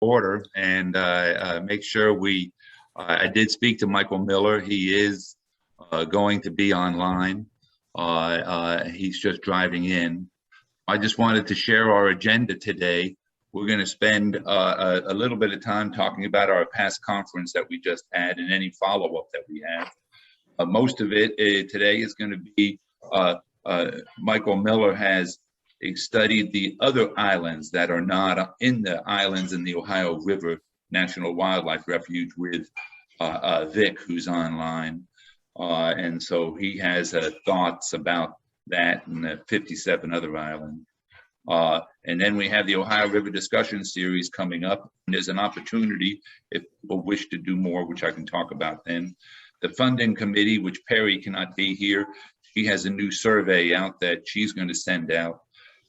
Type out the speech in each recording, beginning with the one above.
order and make sure I did speak to Michael Miller. He is going to be online. He's just driving in. I just wanted to share our agenda today. We're going to spend a little bit of time talking about our past conference that we just had and any follow-up that we have. Most of it today is going to be Michael Miller has studied the other islands that are not in the islands in the Ohio River National Wildlife Refuge with Vic, who's online. And so he has thoughts about that and the 57 other islands. And then we have the Ohio River discussion series coming up. And there's an opportunity if people wish to do more, which I can talk about then. The funding committee, which Perry cannot be here, she has a new survey out that she's going to send out.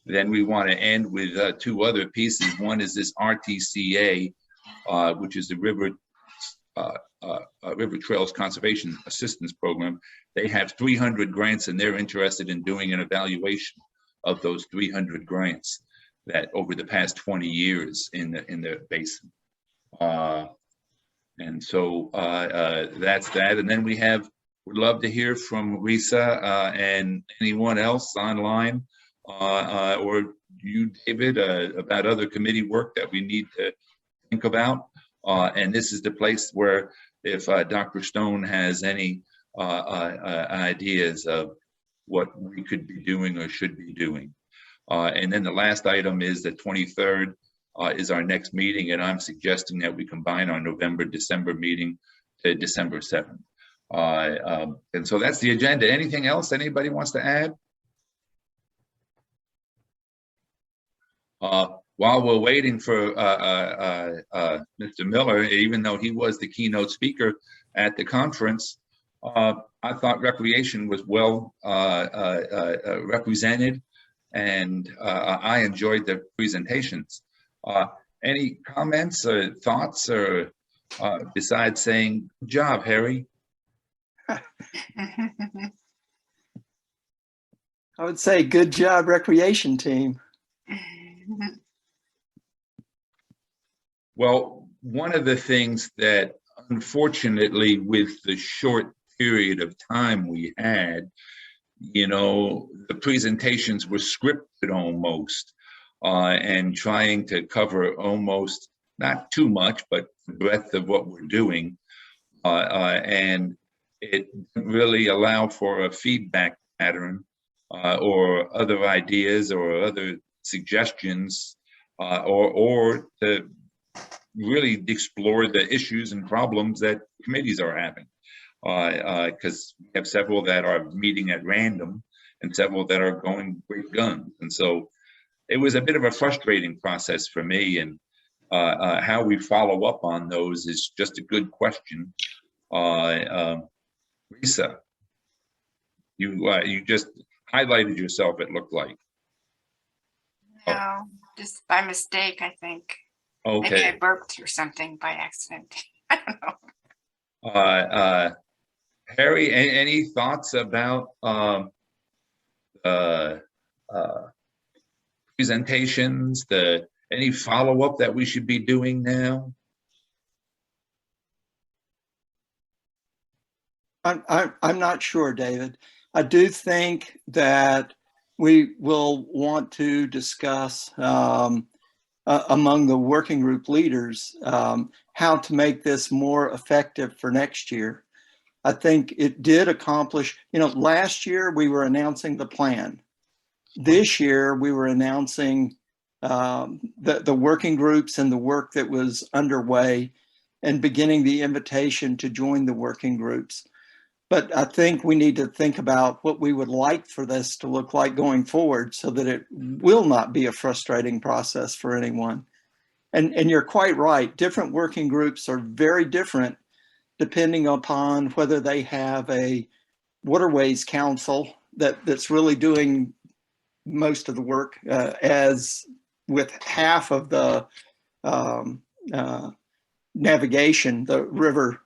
Then we want to end with two other pieces. One is this RTCA, which is the River Trails Conservation Assistance Program. They have 300 grants and they're interested in doing an evaluation of those 300 grants that over the past 20 years in the basin. And so that's that. And then we'd love to hear from Risa and anyone else online or you, David, about other committee work that we need to think about. And this is the place where if Dr. Stone has any ideas of what we could be doing or should be doing. And then the last item is the 23rd is our next meeting, and I'm suggesting that we combine our November-December meeting to December 7th. And so that's the agenda. Anything else anybody wants to add? While we're waiting for Mr. Miller, even though he was the keynote speaker at the conference, I thought recreation was well represented, and I enjoyed the presentations. Any comments or thoughts, or besides saying, good job, Harry? I would say, good job, recreation team. Well, one of the things that, unfortunately, with the short period of time we had, you know, the presentations were scripted almost, and trying to cover almost, not too much, but the breadth of what we're doing. And it didn't really allow for a feedback pattern or other ideas or other suggestions or to really explore the issues and problems that committees are having. Because we have several that are meeting at random and several that are going great guns. And so it was a bit of a frustrating process for me, and how we follow up on those is just a good question. Risa, you just highlighted yourself, it looked like. No, just by mistake, I think. Okay. Maybe I burped or something by accident. I don't know. Harry, any thoughts about presentations, any follow-up that we should be doing now? I'm not sure, David. I do think that we will want to discuss among the working group leaders how to make this more effective for next year. I think it did accomplish, you know, last year we were announcing the plan. This year we were announcing the working groups and the work that was underway and beginning the invitation to join the working groups. But I think we need to think about what we would like for this to look like going forward so that it will not be a frustrating process for anyone. And you're quite right. Different working groups are very different depending upon whether they have a waterways council that's really doing most of the work, as with half of the navigation, the river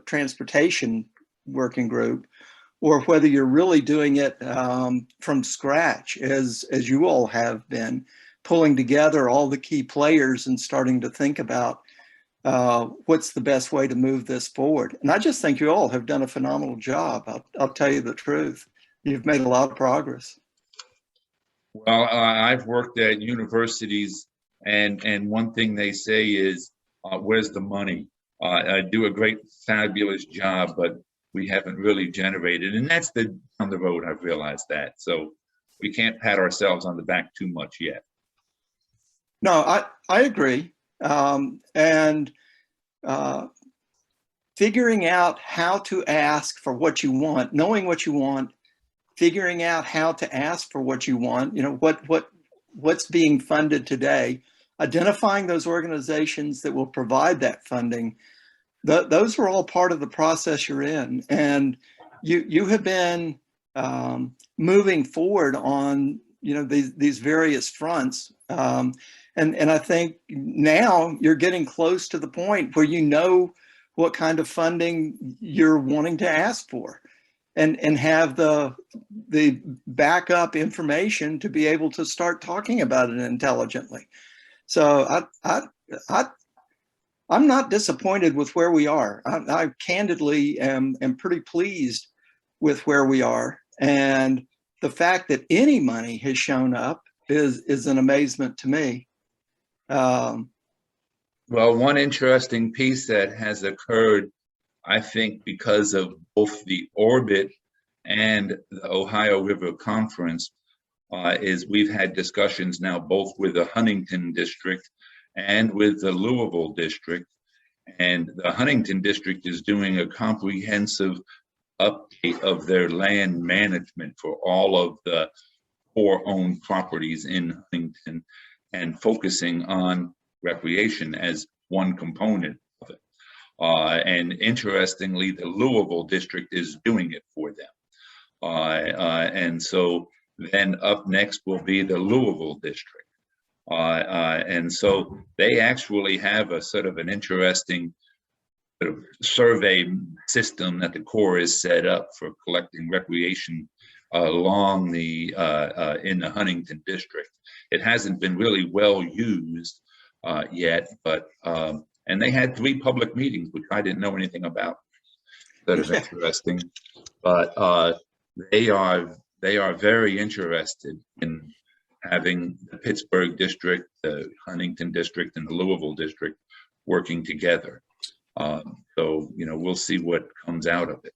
transportation working group, or whether you're really doing it from scratch, as you all have been. pulling together all the key players and starting to think about what's the best way to move this forward. And I just think you all have done a phenomenal job. I'll tell you the truth. You've made a lot of progress. Well, I've worked at universities, and one thing they say is, where's the money? I do a great, fabulous job, but we haven't really generated, and that's down the road, I've realized that. So we can't pat ourselves on the back too much yet. No, I agree. And figuring out how to ask for what you want, knowing what you want, figuring out how to ask for what you want, you know, what's being funded today, identifying those organizations that will provide that funding. Those are all part of the process you're in. And you have been moving forward on, you know, these various fronts. And I think now you're getting close to the point where you know what kind of funding you're wanting to ask for, and have the backup information to be able to start talking about it intelligently. So I'm not disappointed with where we are. I candidly am pretty pleased with where we are, and the fact that any money has shown up is an amazement to me. Well, one interesting piece that has occurred, I think, because of both the orbit and the Ohio River Conference, is we've had discussions now both with the Huntington District and with the Louisville District. And the Huntington District is doing a comprehensive update of their land management for all of the core-owned properties in Huntington, and focusing on recreation as one component of it. And interestingly, the Louisville District is doing it for them. And so then up next will be the Louisville District. And so they actually have a sort of an interesting sort of survey system that the Corps is set up for collecting recreation along the in the Huntington District. It hasn't been really well used yet, but and they had 3 public meetings, which I didn't know anything about. That is interesting, but they are very interested in having the Pittsburgh District, the Huntington District, and the Louisville District working together. So, you know, we'll see what comes out of it.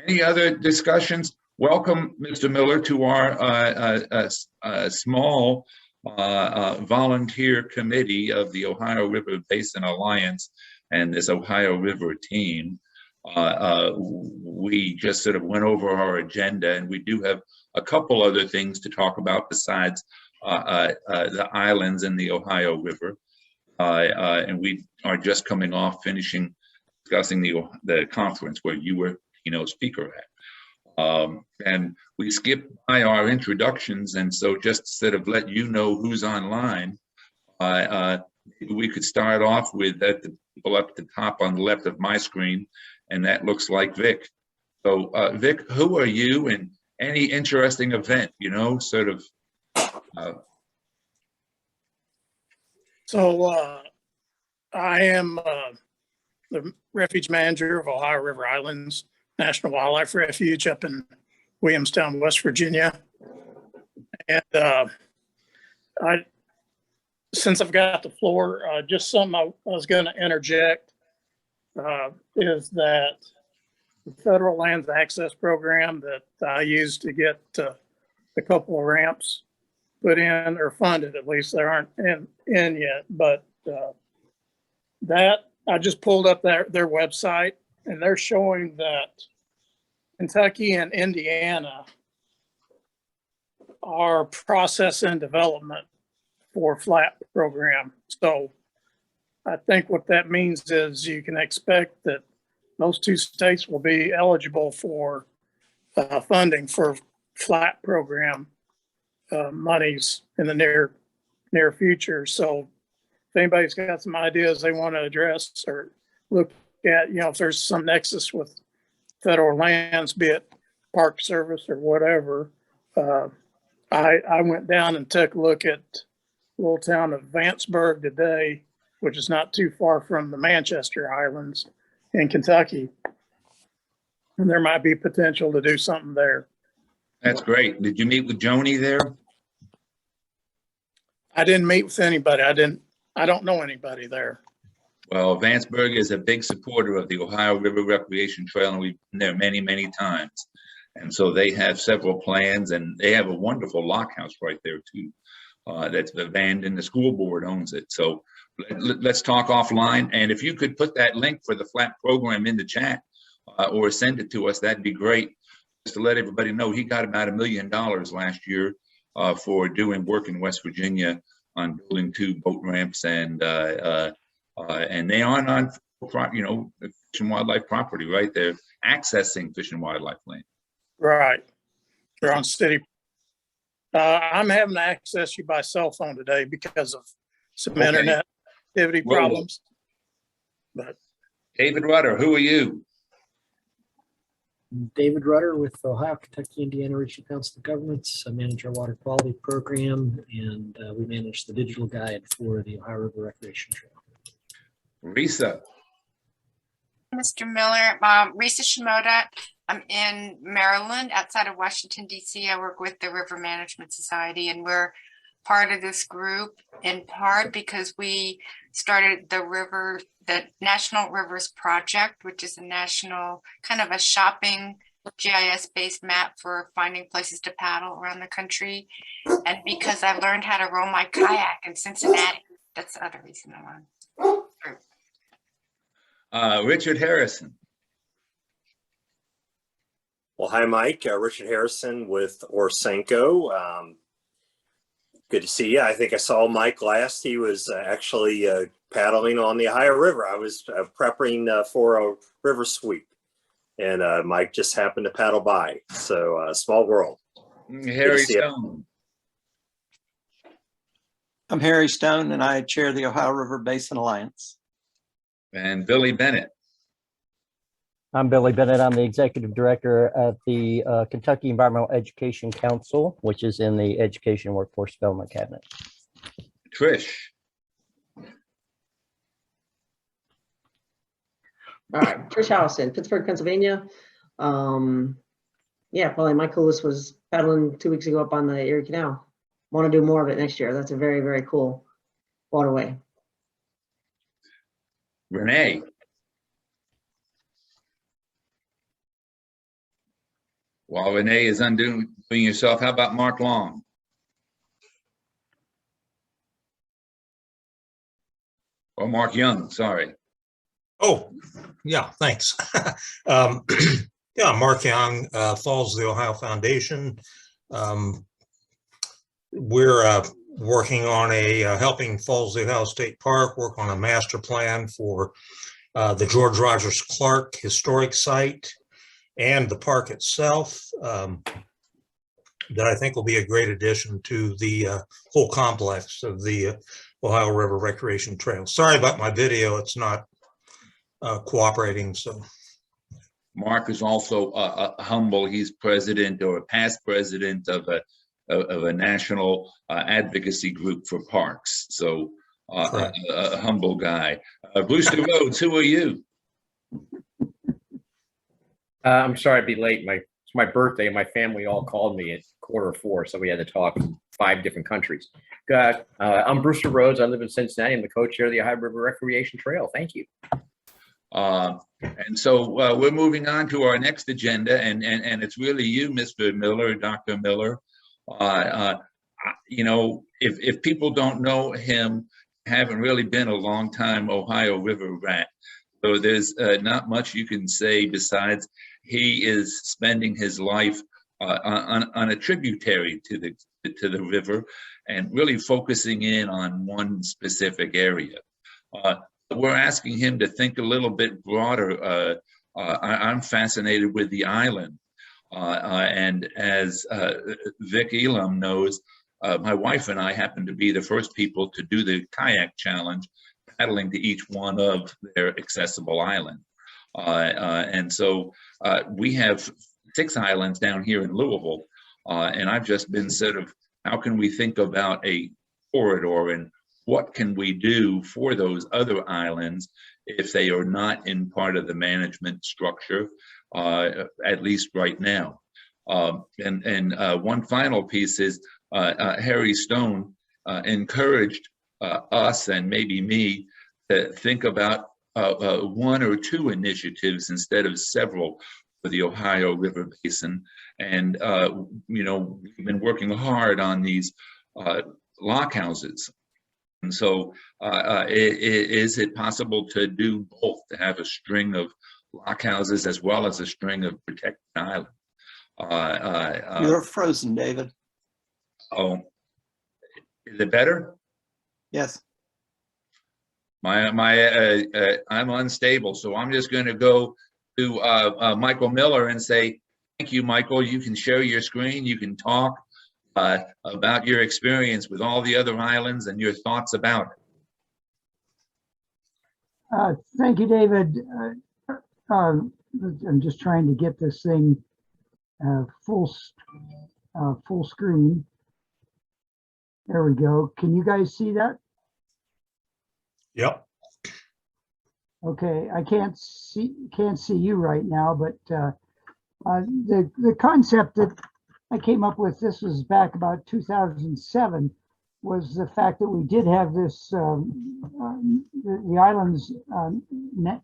Any other discussions? Welcome, Mr. Miller, to our small volunteer committee of the Ohio River Basin Alliance and this Ohio River team. We just sort of went over our agenda, and we do have a couple other things to talk about besides the islands and the Ohio River. And we are just coming off finishing discussing the conference where you were keynote speaker at. And we skipped by our introductions, and so just to sort of let you know who's online, we could start off with the people up at the top on the left of my screen, and that looks like Vic. So Vic, who are you, and any interesting event, you know, sort of? I am the refuge manager of Ohio River Islands National Wildlife Refuge up in Williamstown, West Virginia. And since I've got the floor, just something I was going to interject is that the Federal Lands Access Program that I used to get a couple of ramps put in or funded, at least they aren't in yet, but that I just pulled up their website, and they're showing that Kentucky and Indiana are process and development for FLAP program. So I think what that means is you can expect that those 2 states will be eligible for funding for FLAP program monies in the near future. So if anybody's got some ideas they want to address or look at, you know, if there's some nexus with federal lands, be it Park Service or whatever, I went down and took a look at little town of Vanceburg today, which is not too far from the Manchester Islands in Kentucky. And there might be potential to do something there. That's great. Did you meet with Joni there? I didn't meet with anybody. I don't know anybody there. Well, Vanceburg is a big supporter of the Ohio River Recreation Trail, and we've been there many, many times. And so they have several plans, and they have a wonderful lock house right there too. That's abandoned. The school board owns it. So let's talk offline. And if you could put that link for the FLAP program in the chat or send it to us, that'd be great. Just to let everybody know, he got about $1 million last year for doing work in West Virginia on building 2 boat ramps, and they aren't on, fish and wildlife property, right? They're accessing fish and wildlife land. Right. They're on city. I'm having to access you by cell phone today because of some Okay. internet activity Well, problems. But David Rutter, who are you? David Rutter with Ohio, Kentucky, Indiana Regional Council of Governments. I manage our water quality program, and we manage the digital guide for the Ohio River Recreation Trail. Risa. Mr. Miller, Risa Shimoda. I'm in Maryland, outside of Washington, D.C. I work with the River Management Society, and we're part of this group in part because we started the National Rivers Project, which is a national kind of a shopping GIS-based map for finding places to paddle around the country. And because I learned how to row my kayak in Cincinnati, that's the other reason I'm on. Richard Harrison. Well, hi, Mike. Richard Harrison with Orsenko. Good to see you. I think I saw Mike last. He was actually paddling on the Ohio River. I was prepping for a river sweep, and Mike just happened to paddle by. So small world. Harry Stone. I'm Harry Stone, and I chair the Ohio River Basin Alliance. And Billy Bennett. I'm Billy Bennett. I'm the executive director of the Kentucky Environmental Education Council, which is in the Education Workforce Development Cabinet. Trish. All right, Trish Allison, Pittsburgh, Pennsylvania. Yeah, probably my coolest was paddling 2 weeks ago up on the Erie Canal. Want to do more of it next year. That's a very, very cool waterway. Renee. While Renee is undoing yourself, how about Mark Long? Or Mark Young, sorry. Oh, yeah, thanks. Yeah, Mark Young, Falls of the Ohio Foundation. We're working on helping Falls of the Ohio State Park work on a master plan for the George Rogers Clark Historic Site and the park itself, that I think will be a great addition to the whole complex of the Ohio River Recreation Trail. Sorry about my video, it's not cooperating, so. Mark is also humble. He's president or a past president of a national advocacy group for parks. So a humble guy. Brewster Rhodes, who are you? I'm sorry to be late. It's my birthday, and my family all called me at 4:15, so we had to talk in 5 different countries. I'm Brewster Rhodes. I live in Cincinnati. I'm the co-chair of the Ohio River Recreation Trail. Thank you. And so we're moving on to our next agenda, and it's really you, Mr. Miller, Dr. Miller. You know, if people don't know him, haven't really been a long time Ohio River rat. So there's not much you can say besides he is spending his life on a tributary to the river and really focusing in on one specific area. We're asking him to think a little bit broader. I'm fascinated with the island. And as Vic Elam knows, my wife and I happen to be the first people to do the kayak challenge, paddling to each one of their accessible islands. And so we have 6 islands down here in Louisville. And I've just been sort of, how can we think about a corridor and what can we do for those other islands if they are not in part of the management structure, at least right now. One final piece is Harry Stone encouraged us and maybe me to think about one or two initiatives instead of several for the Ohio River Basin. And, you know, we've been working hard on these lock houses. And so is it possible to do both, to have a string of lock houses as well as a string of protected islands? You're frozen, David. Oh, is it better? Yes. I'm unstable, so I'm just going to go to Michael Miller and say, thank you, Michael. You can share your screen. You can talk about your experience with all the other islands and your thoughts about it. Thank you, David. I'm just trying to get this thing full screen. There we go. Can you guys see that? Yep. Okay, I can't see you right now, but the concept that I came up with, this was back about 2007, was the fact that we did have this the island's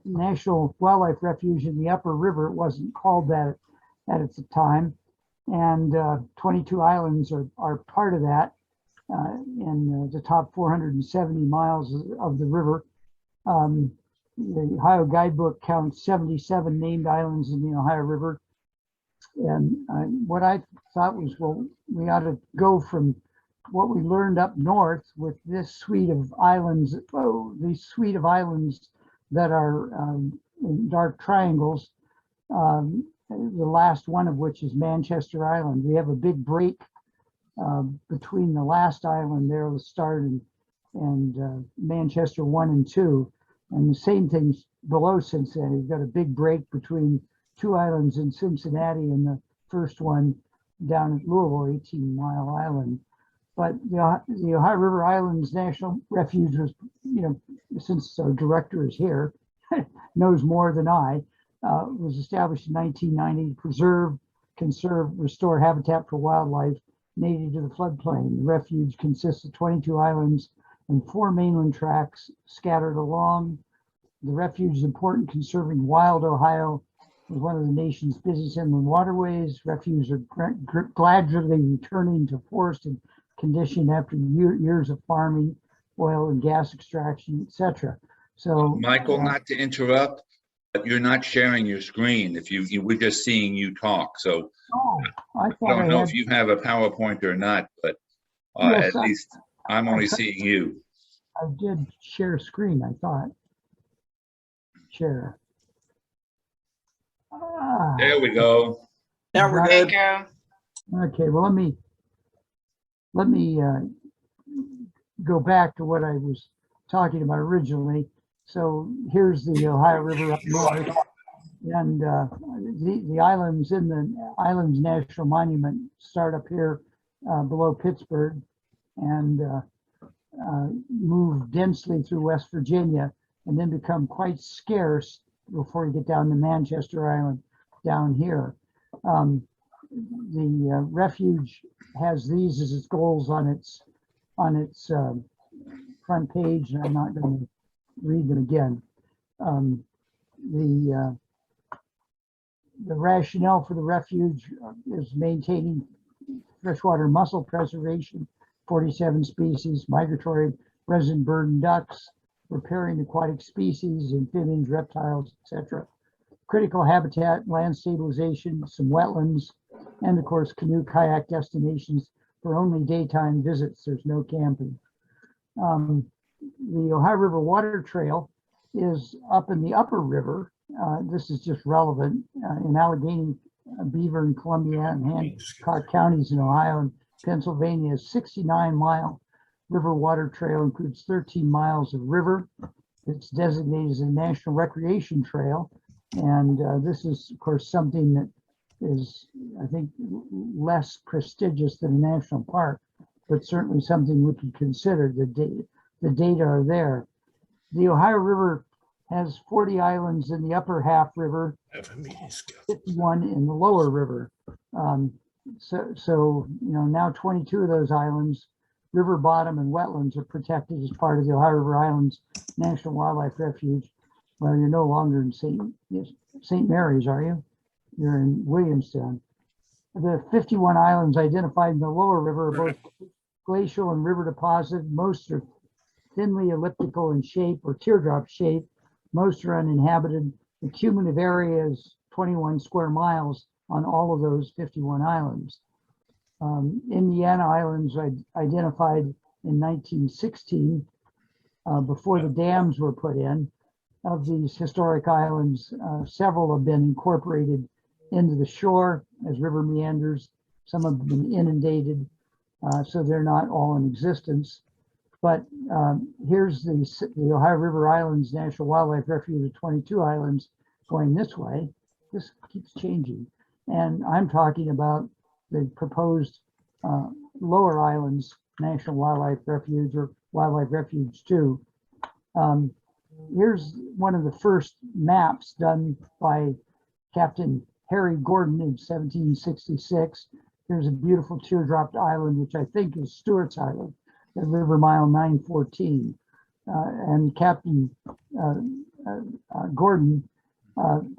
National Wildlife Refuge in the Upper River. It wasn't called that at the time, and 22 islands are part of that in the top 470 miles of the river. The Ohio Guidebook counts 77 named islands in the Ohio River. And what I thought was, well, we ought to go from what we learned up north with this suite of islands, these suite of islands that are in dark triangles, the last one of which is Manchester Island. We have a big break between the last island there, the start, and Manchester 1 and 2. And the same things below Cincinnati. We've got a big break between 2 islands in Cincinnati and the first one down at Louisville, 18-mile island. But the Ohio River Islands National Refuge was, you know, since our director is here, knows more than I, was established in 1990 to preserve, conserve, restore habitat for wildlife native to the floodplain. The refuge consists of 22 islands and 4 mainland tracts scattered along. The refuge is important conserving wild Ohio as one of the nation's busiest inland waterways. Refuges are gradually returning to forested condition after years of farming, oil and gas extraction, etc. So, Michael, not to interrupt, but you're not sharing your screen. If we're just seeing you talk. So I don't know if you have a PowerPoint or not, but yes, at least I'm only seeing you. I did share screen, I thought. Share. There we go. Now we're There you good. go. Okay, well, let me go back to what I was talking about originally. So here's the Ohio River up north, and the islands in the Islands National Monument start up here below Pittsburgh and move densely through West Virginia and then become quite scarce before you get down to Manchester Island down here. The refuge has these as its goals on its front page, and I'm not going to read them again. The rationale for the refuge is maintaining freshwater mussel preservation, 47 species, migratory resident bird and ducks, riparian aquatic species, amphibians, reptiles, etc. Critical habitat, land stabilization, some wetlands, and of course canoe kayak destinations for only daytime visits. There's no camping. The Ohio River Water Trail is up in the upper river. This is just relevant in Allegheny, Beaver, and Columbia and Hancock counties in Ohio and Pennsylvania. 69-mile river water trail includes 13 miles of river. It's designated as a national recreation trail. And this is, of course, something that is, I think, less prestigious than a national park, but certainly something we can consider. The data are there. The Ohio River has 40 islands in the upper half river, 51 in the lower river. So now 22 of those islands, river bottom and wetlands, are protected as part of the Ohio River Islands National Wildlife Refuge. Well, you're no longer in St. Mary's, are you? You're in Williamstown. The 51 islands identified in the lower river are both glacial and river deposit. Most are thinly elliptical in shape or teardrop shape. Most are uninhabited. The cumulative area is 21 square miles on all of those 51 islands. Indiana Islands identified in 1916, before the dams were put in. Of these historic islands, several have been incorporated into the shore as river meanders. Some have been inundated, so they're not all in existence. But here's the Ohio River Islands National Wildlife Refuge of 22 islands going this way. This keeps changing. And I'm talking about the proposed Lower Islands National Wildlife Refuge, or Wildlife Refuge 2. Here's one of the first maps done by Captain Harry Gordon in 1766. Here's a beautiful teardropped island, which I think is Stewart's Island at River Mile 914. And Captain Gordon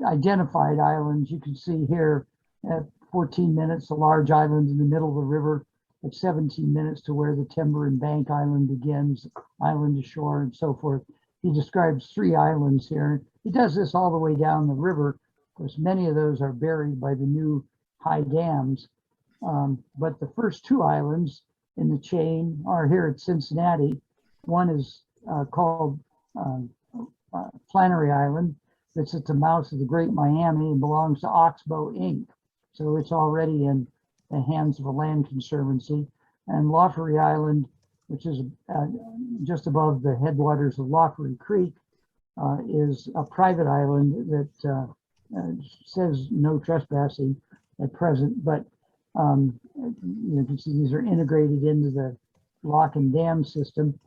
identified islands. You can see here at 14 minutes, a large island in the middle of the river, at 17 minutes to where the Timber and Bank Island begins, island to shore, and so forth. He describes 3 islands here. He does this all the way down the river. Of course, many of those are buried by the new high dams. But the first 2 islands in the chain are here at Cincinnati. One is called Flannery Island. It's at the mouth of the Great Miami and belongs to Oxbow Inc. So it's already in the hands of a land conservancy. And Loffery Island, which is just above the headwaters of Loffery Creek, is a private island that says no trespassing at present, but you can see these are integrated into the lock and dam system.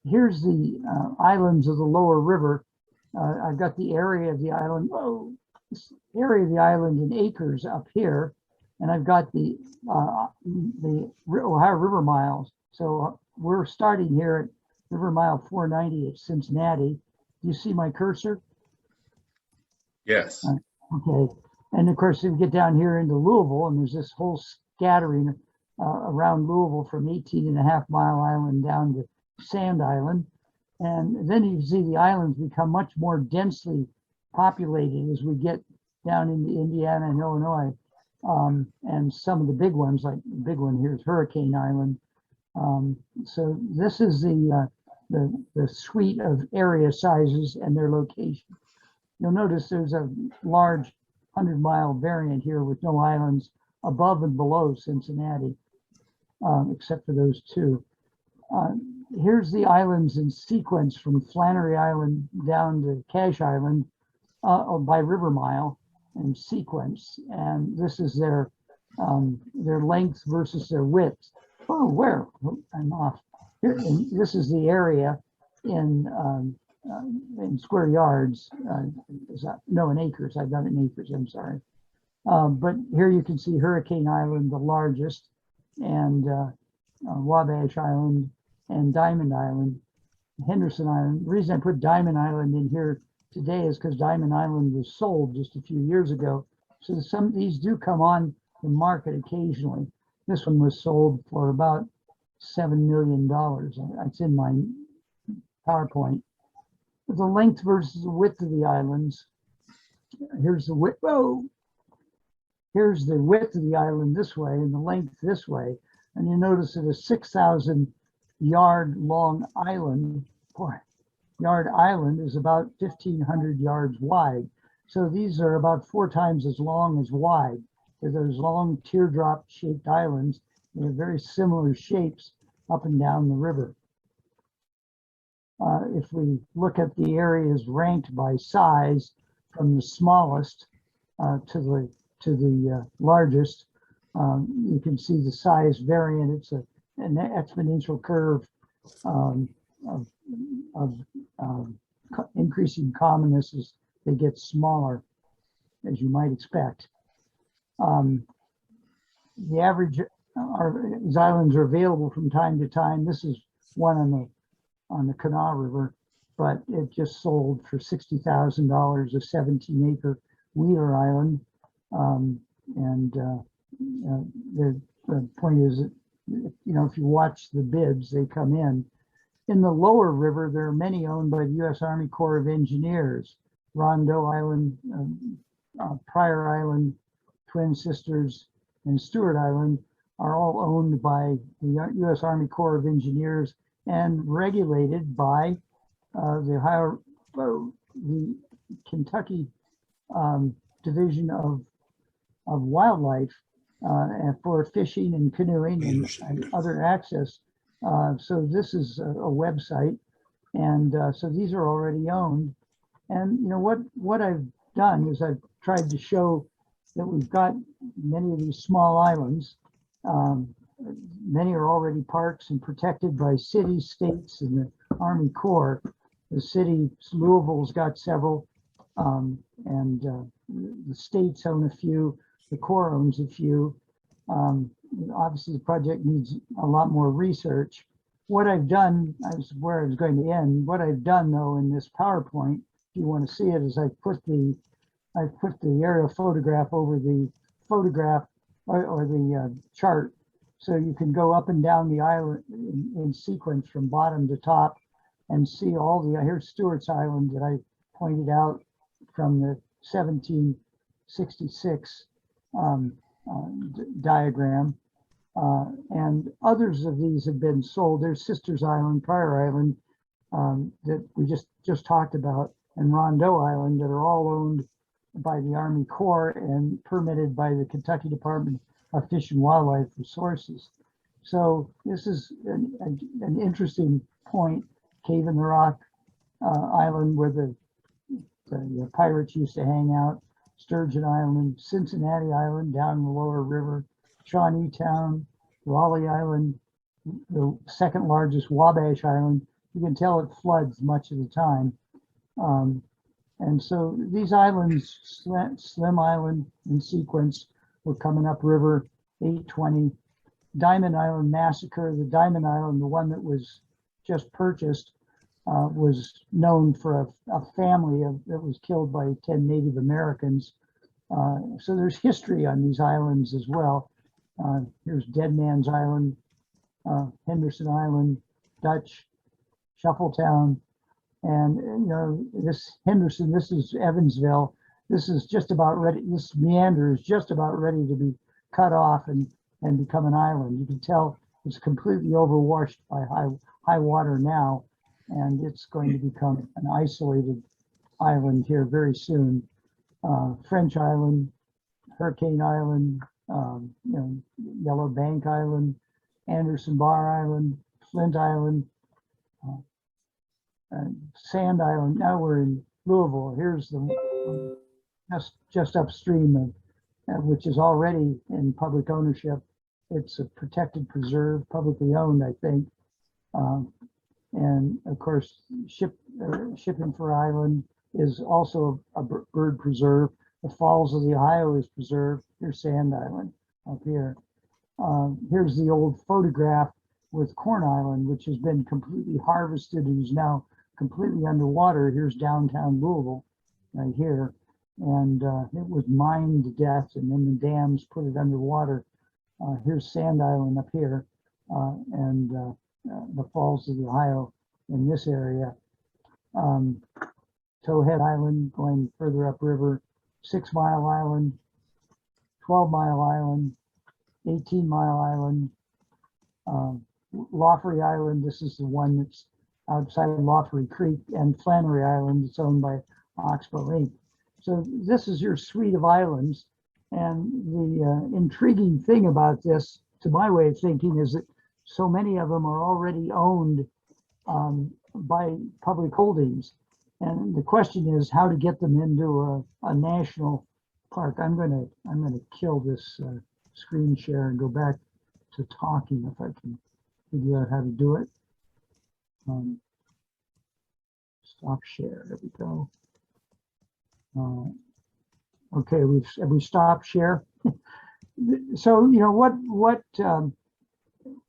Here's the islands of the lower river. I've got the area of the island, this area of the island in acres up here, and I've got the Ohio River miles. So we're starting here at River Mile 490 at Cincinnati. Do you see my cursor? Yes. Okay. And of course, if you get down here into Louisville, and there's this whole scattering around Louisville from 18.5-mile island down to Sand Island. And then you can see the islands become much more densely populated as we get down into Indiana and Illinois. And some of the big ones, like the big one here is Hurricane Island. So this is the suite of area sizes and their location. You'll notice there's a large 100-mile variant here with no islands above and below Cincinnati, except for those 2. Here's the islands in sequence from Flannery Island down to Cache Island by River Mile in sequence. And this is their length versus their width. Oh, where? I'm off. Here, and this is the area in square yards. No, in acres. I've done it in acres. I'm sorry. But here you can see Hurricane Island, the largest, and Wabash Island, and Diamond Island, Henderson Island. The reason I put Diamond Island in here today is because Diamond Island was sold just a few years ago. So some of these do come on the market occasionally. This one was sold for about $7 million. It's in my PowerPoint. But the length versus the width of the islands. Here's the width. Whoa! Here's the width of the island this way and the length this way. And you notice that a 6,000-yard long island, yard island, is about 1,500 yards wide. So these are about 4 times as long as wide. They're those long teardrop shaped islands. They have very similar shapes up and down the river. If we look at the areas ranked by size from the smallest to to the largest. You can see the size variant. It's an exponential curve of increasing commonness as they get smaller, as you might expect. The average, these islands are available from time to time. This is one on the Kanawha River, but it just sold for $60,000, a 17-acre Wheeler Island. The point is, that, if you watch the bids, they come in. In the lower river, there are many owned by the U.S. Army Corps of Engineers. Rondeau Island, Pryor Island, Twin Sisters, and Stewart Island are all owned by the U.S. Army Corps of Engineers and regulated by the Kentucky Division of Wildlife and for fishing and canoeing and other access. So this is a website, and so these are already owned. And what I've done is I've tried to show that we've got many of these small islands. Many are already parks and protected by cities, states, and the Army Corps. The city, Louisville's got several, and the states own a few. The Corps owns a few. Obviously, the project needs a lot more research. What I've done, is where I was going to end. What I've done, though, in this PowerPoint, if you want to see it, is I put the aerial photograph over the photograph or the chart, so you can go up and down the island in sequence from bottom to top and see all the. Here's Stewart's Island that I pointed out from the 1766 diagram, and others of these have been sold. There's Sisters Island, Pryor Island, that we just talked about, and Rondeau Island, that are all owned by the Army Corps and permitted by the Kentucky Department of Fish and Wildlife Resources. So this is an interesting point. Cave in the Rock Island, where the pirates used to hang out. Sturgeon Island, Cincinnati Island down in the lower river, Shawneetown, Raleigh Island, the second largest Wabash Island. You can tell it floods much of the time. And so these islands, Slim Island in sequence, we're coming up river 820. Diamond Island Massacre, the Diamond Island, the one that was just purchased, was known for a family that was killed by 10 Native Americans. So there's history on these islands as well. Here's Dead Man's Island, Henderson Island, Dutch, Shuffletown. And this Henderson, this is Evansville. This is just about ready. This meander is just about ready to be cut off and become an island. You can tell it's completely overwashed by high water now, and it's going to become an isolated island here very soon. French Island, Hurricane Island, Yellow Bank Island, Anderson Bar Island, Flint Island, Sand Island. Now we're in Louisville. Here's the just upstream of which is already in public ownership. It's a protected preserve, publicly owned, I think. And of course, Shipping for Island is also a bird preserve. The Falls of the Ohio is preserved. Here's Sand Island up here. Here's the old photograph with Corn Island, which has been completely harvested and is now completely underwater. Here's downtown Louisville right here. And it was mined to death, and then the dams put it underwater. Here's Sand Island up here, and the Falls of the Ohio in this area. Towhead Island going further upriver, 6 Mile Island, 12 Mile Island, 18 Mile Island, Lawfrey Island. This is the one that's outside of Lawfrey Creek, and Flannery Island. It's owned by Oxbow Inc. So this is your suite of islands. And the intriguing thing about this, to my way of thinking, is that so many of them are already owned by public holdings. And the question is how to get them into a national Clark, I'm gonna kill this screen share and go back to talking if I can figure out how to do it. Stop share. There we go. Okay, we stopped share. So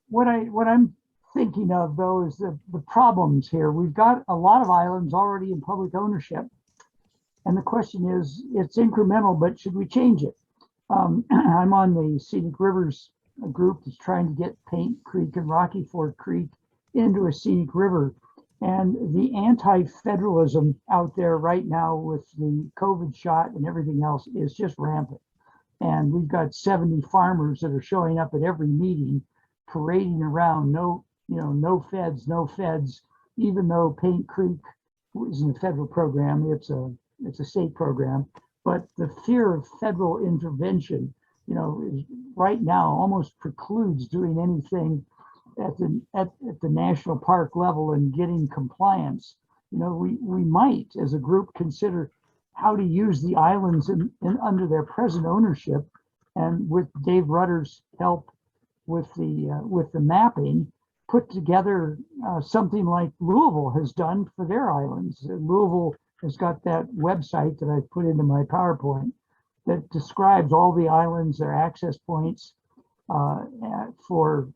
what I'm thinking of though is the problems here. We've got a lot of islands already in public ownership, and the question is, it's incremental, but should we change it? I'm on the Scenic Rivers group that's trying to get Paint Creek and Rocky Ford Creek into a scenic river. And the anti-federalism out there right now with the COVID shot and everything else is just rampant. And we've got 70 farmers that are showing up at every meeting, parading around, no feds, even though Paint Creek isn't a federal program, it's a state program. But the fear of federal intervention, is right now almost precludes doing anything at the national park level and getting compliance. We might, as a group, consider how to use the islands in under their present ownership, and with Dave Rudder's help with the mapping, put together something like Louisville has done for their islands. Louisville has got that website that I put into my PowerPoint that describes all the islands, their access points, for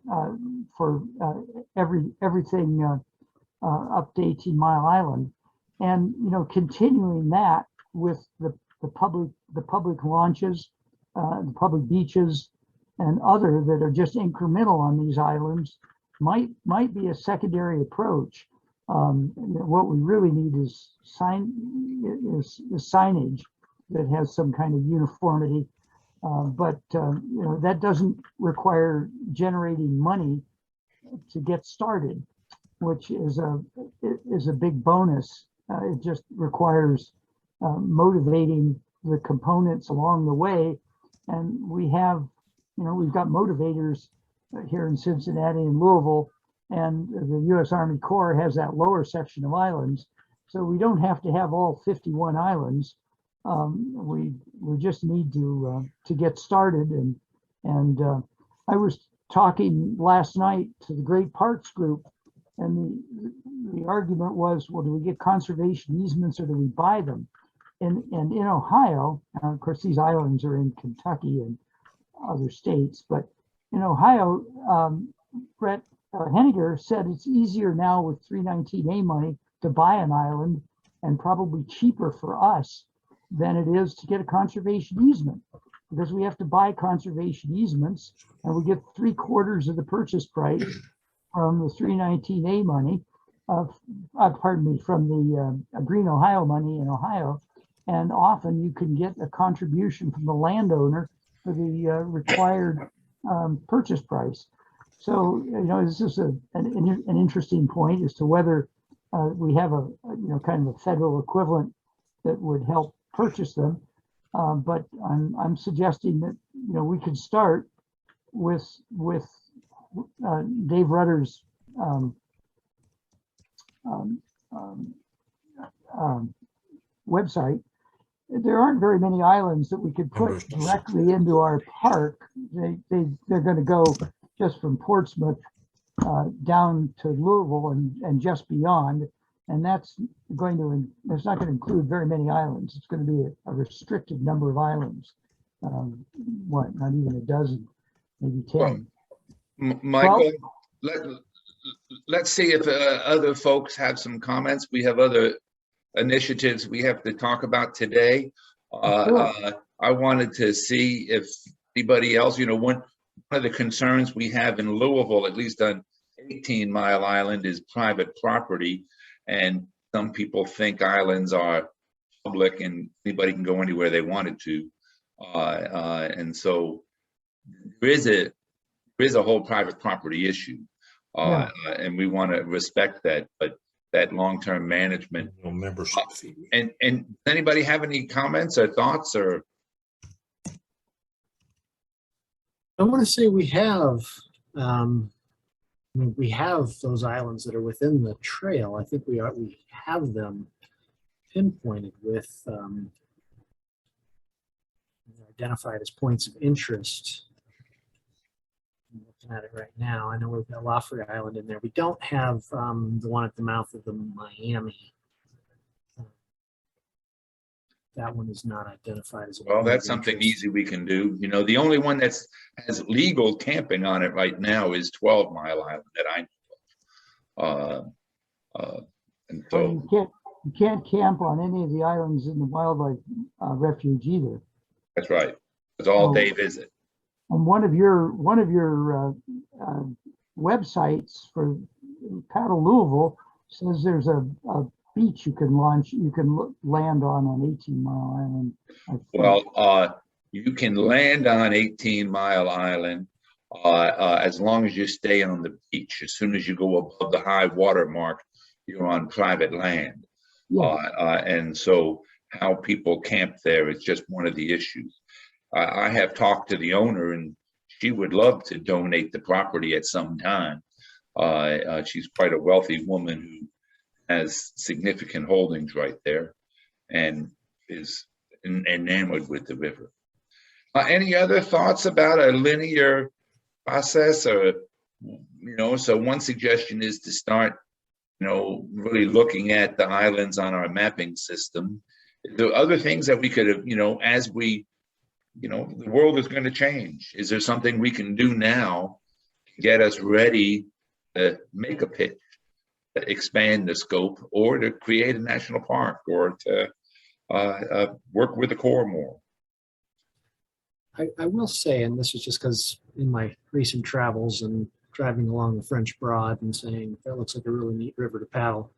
everything up to 18 Mile Island, and continuing that with the public launches, the public beaches, and other that are just incremental on these islands might be a secondary approach. What we really need is signage that has some kind of uniformity. But that doesn't require generating money to get started, which is a big bonus. It just requires motivating the components along the way, and we've got motivators here in Cincinnati and Louisville, and the U.S. Army Corps has that lower section of islands, so we don't have to have all 51 islands. We just need to get started, and I was talking last night to the Great Parks Group, and the argument was, well, do we get conservation easements or do we buy them? And in Ohio, of course, these islands are in Kentucky and other states, but in Ohio, Brett Henniger said it's easier now with 319A money to buy an island, and probably cheaper for us than it is to get a conservation easement, because we have to buy conservation easements and we get 3/4 of the purchase price from the 319A money, from the Green Ohio money in Ohio. And often you can get a contribution from the landowner for the required purchase price. So, this is an interesting point as to whether we have a kind of a federal equivalent that would help purchase them. But I'm suggesting that we could start with Dave Rudder's website. There aren't very many islands that we could put directly into our park. They're going to go just from Portsmouth down to Louisville and just beyond, and that's not going to include very many islands. It's going to be a restricted number of islands. Not even a dozen, maybe 10. Well, Michael, let's see if other folks have some comments. We have other initiatives we have to talk about today. I wanted to see if anybody else, one of the concerns we have in Louisville, at least on 18 Mile Island, is private property. And some people think islands are public and anybody can go anywhere they wanted to. And so there is a whole private property issue. And we want to respect that, but that long-term management. No membership fee. And does anybody have any comments or thoughts or? I want to say we have those islands that are within the trail. I think we have them pinpointed with They're identified as points of interest. I'm looking at it right now. I know we've got Lafayette Island in there. We don't have the one at the mouth of the Miami. That one is not identified as a Well, point of that's something interest. easy we can do. You know, the only one that's has legal camping on it right now is 12 Mile Island that I know of. And Well, so you can't camp on any of the islands in the wildlife refuge either. that's right. It's all Oh. day visit. On one of your websites for Paddle Louisville says there's a beach you can land on 18 Mile Island. I think. Well, you can land on 18 Mile Island as long as you stay on the beach. As soon as you go above the high water mark, you're on private land. Yeah. And so how people camp there is just one of the issues. I have talked to the owner, and she would love to donate the property at some time. She's quite a wealthy woman who has significant holdings right there and is enamored with the river. Any other thoughts about a linear process, or, you know, so one suggestion is to start, you know, really looking at the islands on our mapping system. There are other things that we could have, you know, as we, you know, the world is going to change. Is there something we can do now to get us ready to make a pitch, to expand the scope, or to create a national park, or to work with the Corps more? I will say, and this is just because in my recent travels and driving along the French Broad and saying that looks like a really neat river to paddle,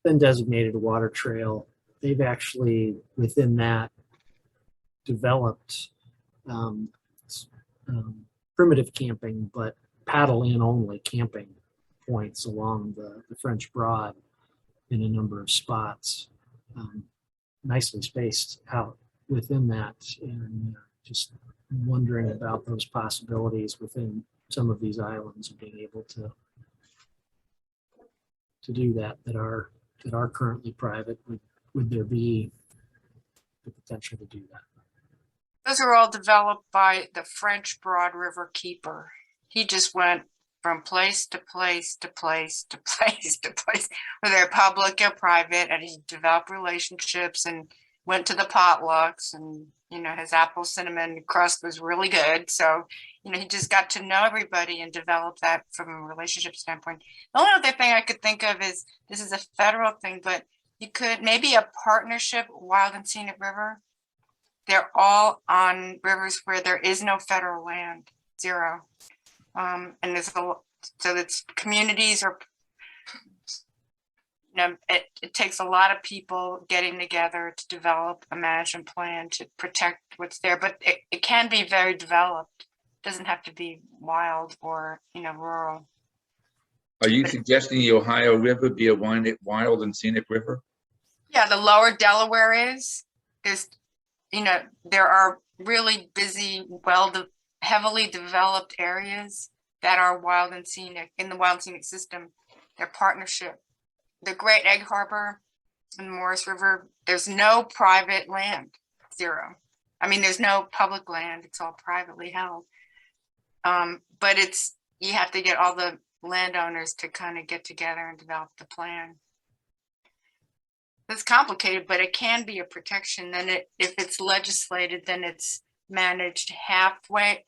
been designated a water trail. They've actually within that developed primitive camping, but paddle in only camping points along the French Broad in a number of spots, nicely spaced out within that, and just wondering about those possibilities within some of these islands of being able to do that are currently private. Would there be the potential to do that? Those are all developed by the French Broad River keeper. He just went from place to place to place to place to place, whether they're public or private, and he developed relationships and went to the potlucks, and, you know, his apple cinnamon crust was really good. So, you know, he just got to know everybody and develop that from a relationship standpoint. The only other thing I could think of is, this is a federal thing, but you could maybe a partnership, Wild and Scenic River. They're all on rivers where there is no federal land, zero. And there's so it's communities, or, you know, it takes a lot of people getting together to develop a management plan to protect what's there, but it can be very developed. It doesn't have to be wild or, you know, rural. Are you suggesting the Ohio River be a wild and scenic river? Yeah, the lower Delaware there's, you know, there are really busy, heavily developed areas that are wild and scenic in the wild and scenic system. Their partnership, the Great Egg Harbor and Morris River, there's no private land, zero. I mean, there's no public land, it's all privately held. But you have to get all the landowners to kind of get together and develop the plan. It's complicated, but it can be a protection. Then if it's legislated, then it's managed half by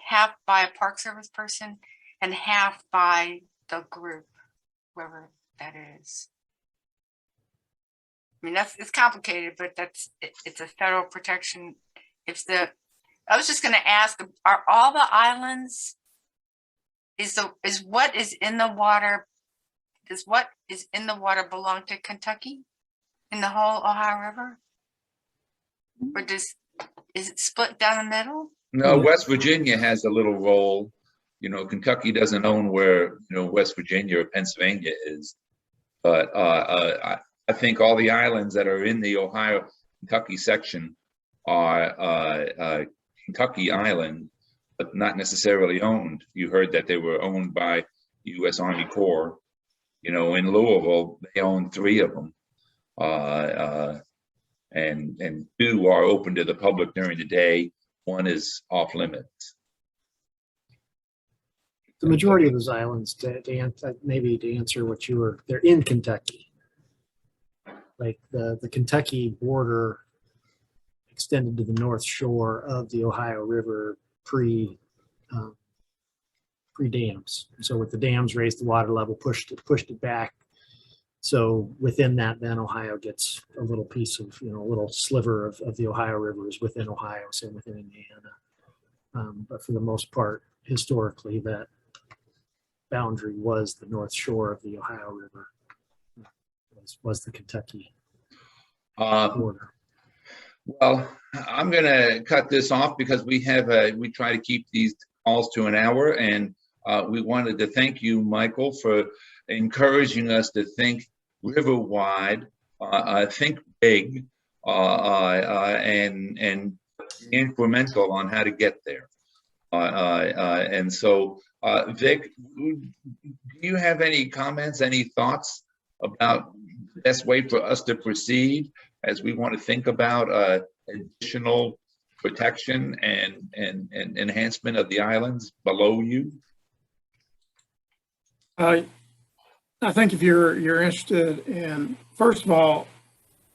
a Park Service person and half by the group, whoever that is. I mean, it's complicated, but it's a federal protection. I was just going to ask, are all the islands, is what is in the water, does what is in the water belong to Kentucky in the whole Ohio River? Or is it split down the middle? No, West Virginia has a little role. You know, Kentucky doesn't own where, you know, West Virginia or Pennsylvania is. But I think all the islands that are in the Ohio Kentucky section are Kentucky Island, but not necessarily owned. You heard that they were owned by the U.S. Army Corps. You know, in Louisville, they own 3 of them. and 2 are open to the public during the day. 1 is off limits. The majority of those islands, maybe to answer what you were, they're in Kentucky. Like the Kentucky border extended to the north shore of the Ohio River pre-dams. So with the dams raised the water level, pushed it back. So within that, then Ohio gets a little piece of, a little sliver of the Ohio River is within Ohio, same within Indiana. But for the most part, historically, that boundary was the north shore of the Ohio River, was the Kentucky border. Well, I'm going to cut this off because we try to keep these calls to an hour, and we wanted to thank you, Michael, for encouraging us to think river-wide, think big, and incremental on how to get there. And so, Vic, do you have any comments, any thoughts about the best way for us to proceed as we want to think about additional protection and enhancement of the islands below you? I think if you're interested in, first of all,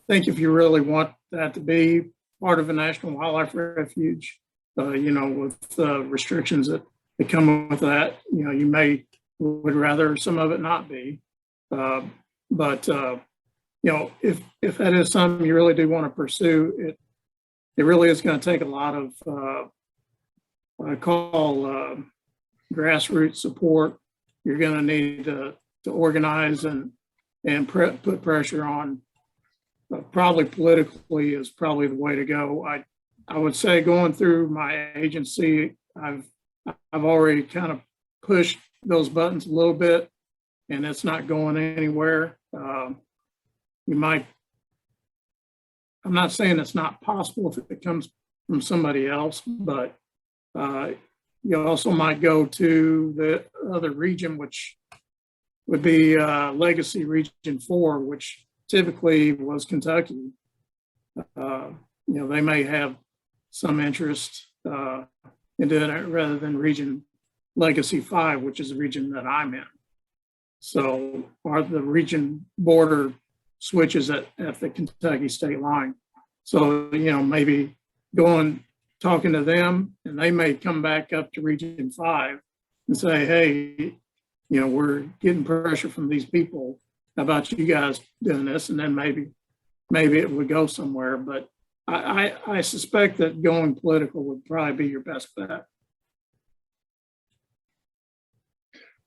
I think if you really want that to be part of a national wildlife refuge, with restrictions that come with that, you would rather some of it not be. But if that is something you really do want to pursue, it really is going to take a lot of what I call grassroots support. You're going to need to organize and put pressure on. Probably politically is probably the way to go. I would say going through my agency, I've already kind of pushed those buttons a little bit, and it's not going anywhere. I'm not saying it's not possible if it comes from somebody else, but you also might go to the other region, which would be Legacy Region 4, which typically was Kentucky. They may have some interest in doing it rather than Region Legacy 5, which is the region that I'm in. So, the region border switches at the Kentucky state line. So, maybe talking to them, and they may come back up to Region 5 and say, hey, we're getting pressure from these people. How about you guys doing this? And then maybe it would go somewhere. But I suspect that going political would probably be your best bet.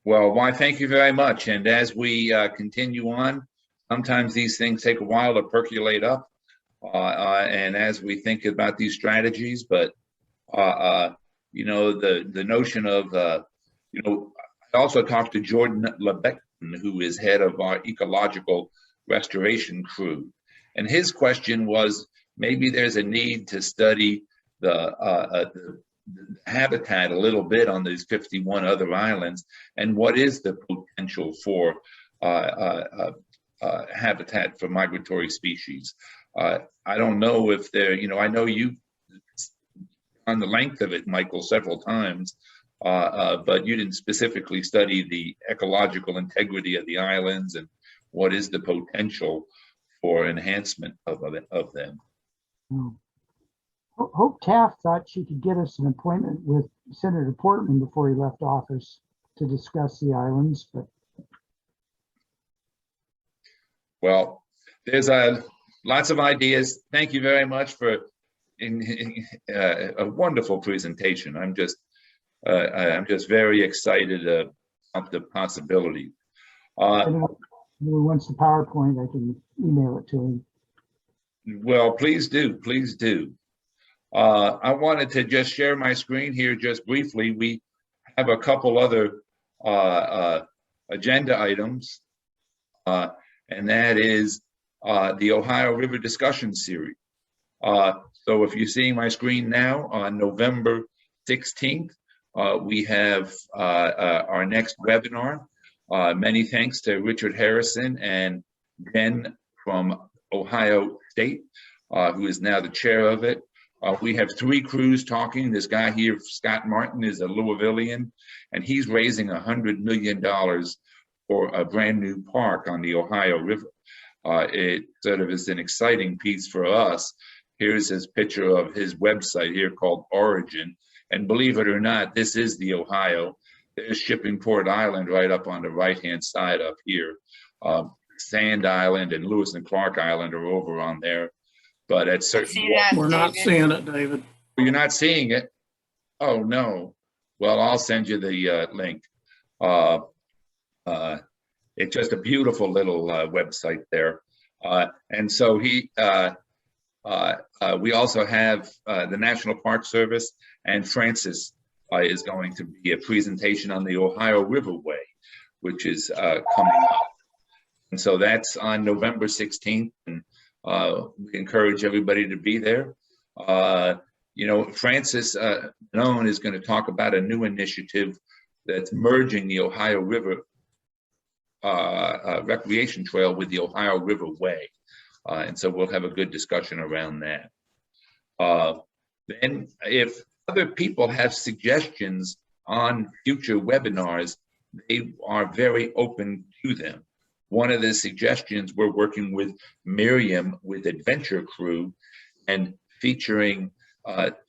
Well, why, thank you very much. And as we continue on, sometimes these things take a while to percolate up. And as we think about these strategies, but, the notion of, I also talked to Jordan Lebeck, who is head of our ecological restoration crew. And his question was, maybe there's a need to study the habitat a little bit on these 51 other islands, and what is the potential for habitat for migratory species. I don't know if there, I know you on the length of it, Michael, several times, but you didn't specifically study the ecological integrity of the islands and what is the potential for enhancement of them. Hope Taft thought she could get us an appointment with Senator Portman before he left office to discuss the islands, but. Well, there's lots of ideas. Thank you very much for a wonderful presentation. I'm just very excited about the possibility. Once the PowerPoint, I can email it to him. Well, please do, please do. I wanted to just share my screen here just briefly. We have a couple other agenda items, and that is the Ohio River Discussion Series. So if you see my screen now, on November 16th, we have our next webinar. Many thanks to Richard Harrison and Jen from Ohio State. who is now the chair of it. We have 3 crews talking. This guy here, Scott Martin, is a Louisvillian, and he's raising $100 million for a brand new park on the Ohio River. It sort of is an exciting piece for us. Here's his picture of his website here called Origin. And believe it or not, this is the Ohio. There's Shippingport Island right up on the right-hand side up here. Sand Island and Lewis and Clark Island are over on there. But at certain See that, We're not David? seeing it, David. You're not seeing it? Oh, no. Well, I'll send you the link. It's just a beautiful little website there. And so we also have the National Park Service, and Francis is going to be a presentation on the Ohio Riverway, which is coming up. And so that's on November 16th. And we encourage everybody to be there. You know, Francis Known is going to talk about a new initiative that's merging the Ohio River recreation trail with the Ohio River Way. And so we'll have a good discussion around that. Then if other people have suggestions on future webinars, they are very open to them. One of the suggestions, we're working with Miriam with Adventure Crew and featuring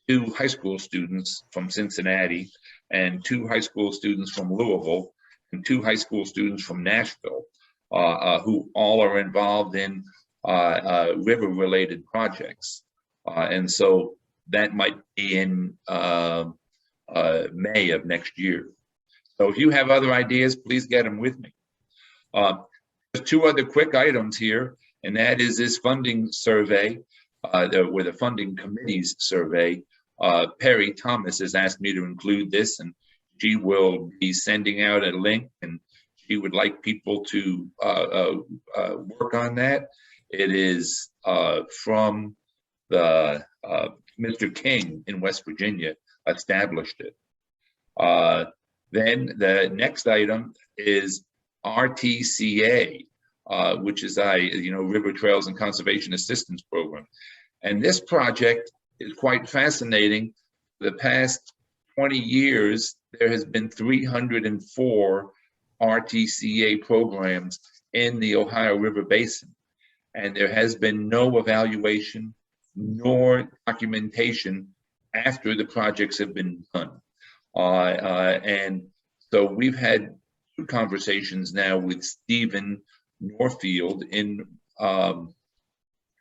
2 high school students from Cincinnati and 2 high school students from Louisville and 2 high school students from Nashville, who all are involved in river-related projects. And so that might be in May of next year. So if you have other ideas, please get them with me. There's 2 other quick items here, and that is this funding survey, with the funding committee's survey. Perry Thomas has asked me to include this, and she will be sending out a link, and she would like people to work on that. It is from the Mr. King in West Virginia established it. Then the next item is RTCA, which is River Trails and Conservation Assistance Program. And this project is quite fascinating. The past 20 years, there has been 304 RTCA programs in the Ohio River Basin. And there has been no evaluation nor documentation after the projects have been done. And so we've had 2 conversations now with Stephen Norfield in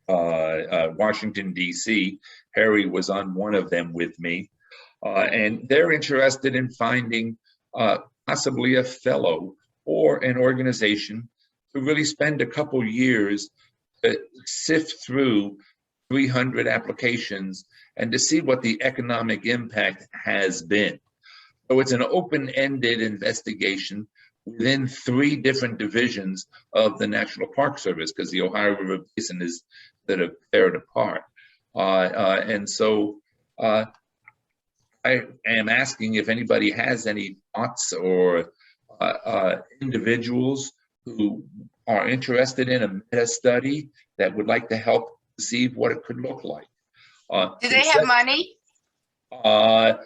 Washington, D.C. Harry was on one of them with me. And they're interested in finding possibly a fellow or an organization to really spend a couple years to sift through 300 applications and to see what the economic impact has been. So it's an open-ended investigation within 3 different divisions of the National Park Service, because the Ohio River Basin is sort of paired apart. And so I am asking if anybody has any thoughts or individuals who are interested in a meta study that would like to help see what it could look like. Do they have money? There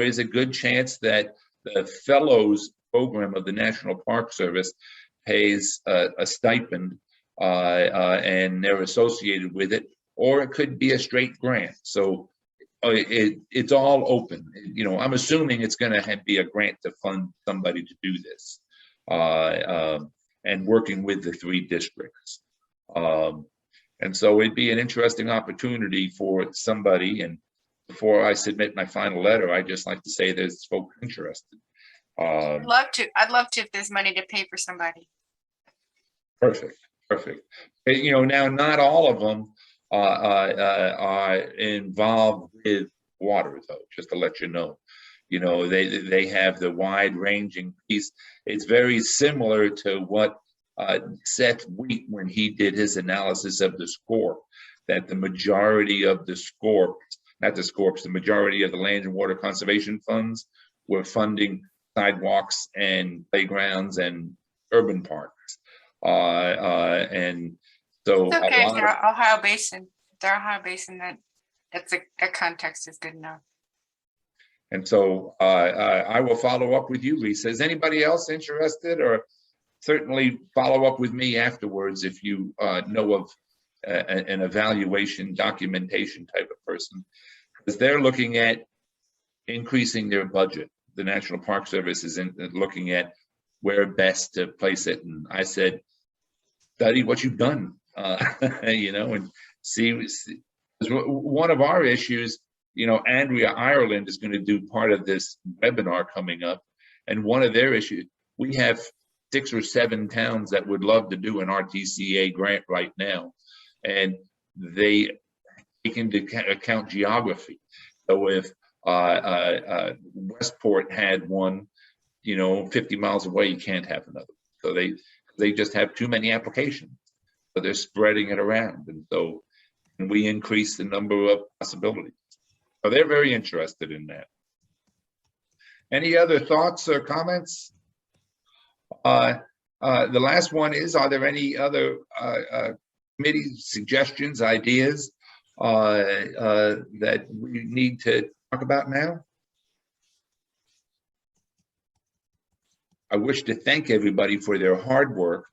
is a good chance that the Fellows program of the National Park Service pays a stipend and they're associated with it, or it could be a straight grant. So it's all open. You know, I'm assuming it's going to be a grant to fund somebody to do this, and working with the 3 districts. And so it'd be an interesting opportunity for somebody. And before I submit my final letter, I'd just like to say there's folks interested. I'd love to if there's money to pay for somebody. Perfect. You know, now not all of them are involved with water, though, just to let you know. You know, they have the wide ranging piece. It's very similar to what Seth Wheat, when he did his analysis of the SCORP, that the majority of the the majority of the land and water conservation funds were funding sidewalks and playgrounds and urban parks. And So It's a okay if lot of, they're Ohio Basin. They're Ohio Basin, that's a context is good enough. and so I will follow up with you, Lisa. Is anybody else interested, or certainly follow up with me afterwards if you know of an evaluation documentation type of person, because they're looking at increasing their budget. The National Park Service is looking at where best to place it. And I said, study what you've done, you know, and see. One of our issues, you know, Andrea Ireland is going to do part of this webinar coming up. And one of their issues, we have 6 or 7 towns that would love to do an RTCA grant right now. And they take into account geography. So if Westport had one, you know, 50 miles away, you can't have another. So they just have too many applications. So they're spreading it around. And so we increase the number of possibilities. So they're very interested in that. Any other thoughts or comments? The last one is, are there any other committee suggestions, ideas that we need to talk about now? I wish to thank everybody for their hard work,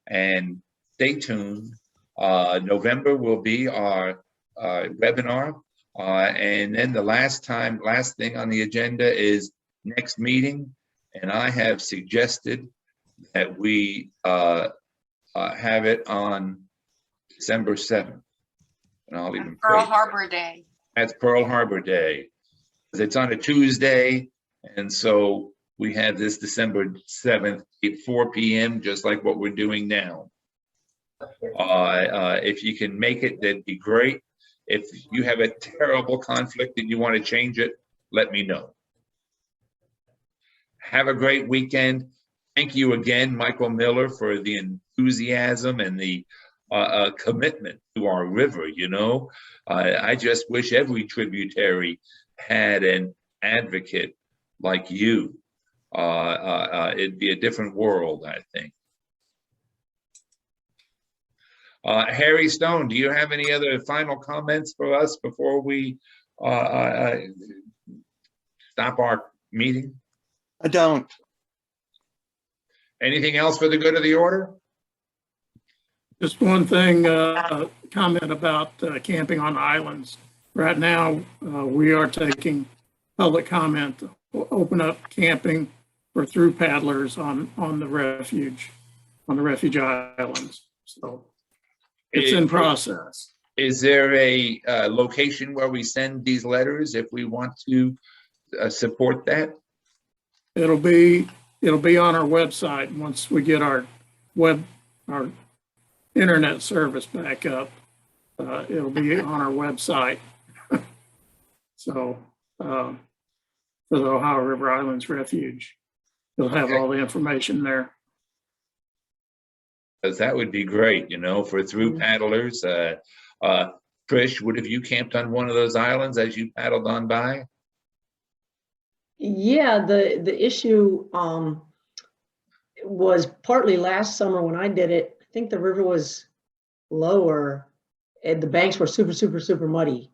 and stay tuned. November will be our webinar, and then the last thing on the agenda is next meeting, and I have suggested that we have it on December 7th, and I'll even Pearl put it- Harbor Day. That's Pearl Harbor Day. It's on a Tuesday, and so we have this December 7th at 4 p.m., just like what we're doing now. If you can make it, that'd be great. If you have a terrible conflict and you want to change it, let me know. Have a great weekend. Thank you again, Michael Miller, for the enthusiasm and the commitment to our river. You know, I just wish every tributary had an advocate like you. It'd be a different world, I think. Harry Stone, do you have any other final comments for us before we stop our meeting? I don't. Anything else for the good of the order? Just one thing, comment about camping on islands. Right now, we are taking public comment to open up camping for through paddlers on the Refuge Islands. So it's in process. Is there a location where we send these letters if we want to support that? It'll be on our website once we get our internet service back up. It'll be on our website. So for the Ohio River Islands Refuge, you'll have all the information there. Because that would be great, you know, for through paddlers. Trish, would have you camped on one of those islands as you paddled on by? Yeah, the issue was partly last summer when I did it. I think the river was lower and the banks were super muddy.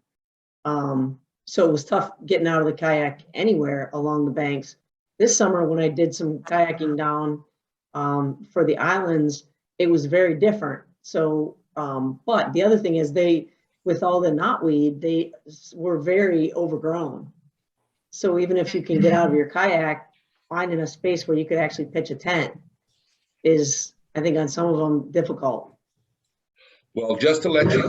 So it was tough getting out of the kayak anywhere along the banks. This summer when I did some kayaking down for the islands, it was very different. So, but the other thing is with all the knotweed, they were very overgrown. So even if you can get out of your kayak, finding a space where you could actually pitch a tent is, I think on some of them, difficult. Well, just to let you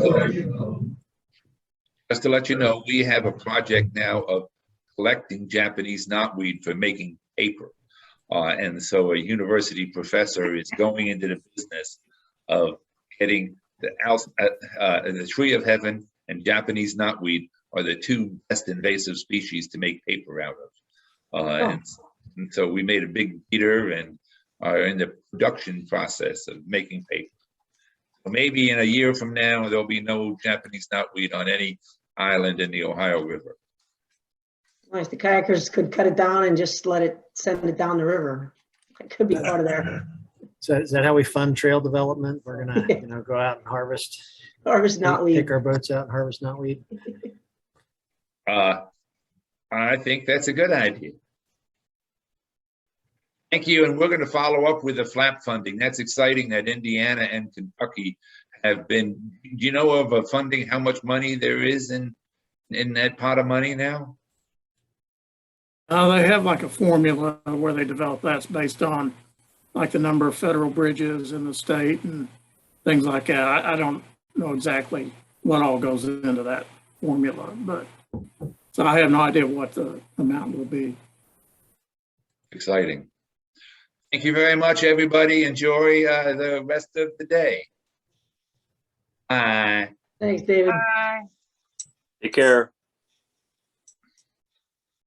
know, we have a project now of collecting Japanese knotweed for making paper. And so a university professor is going into the business of getting the tree of heaven and Japanese knotweed are the 2 best invasive species to make paper out of. And so we made a big beater and are in the production process of making paper. So maybe in a year from now, there'll be no Japanese knotweed on any island in the Ohio River. Nice, the kayakers could cut it down and just send it down the river. It could be part of their So is that how we fund trail development? We're gonna, go out and harvest, Harvest knotweed. pick our boats out and harvest knotweed. I think that's a good idea. Thank you, and we're going to follow up with the flap funding. That's exciting that Indiana and Kentucky have been, do you know of a funding, how much money there is in that pot of money now? They have like a formula where they develop that's based on like the number of federal bridges in the state and things like that. I don't know exactly what all goes into that formula, but so I have no idea what the amount will be. Exciting. Thank you very much, everybody. Enjoy the rest of the day. Bye. Thanks, David. Bye. Take care.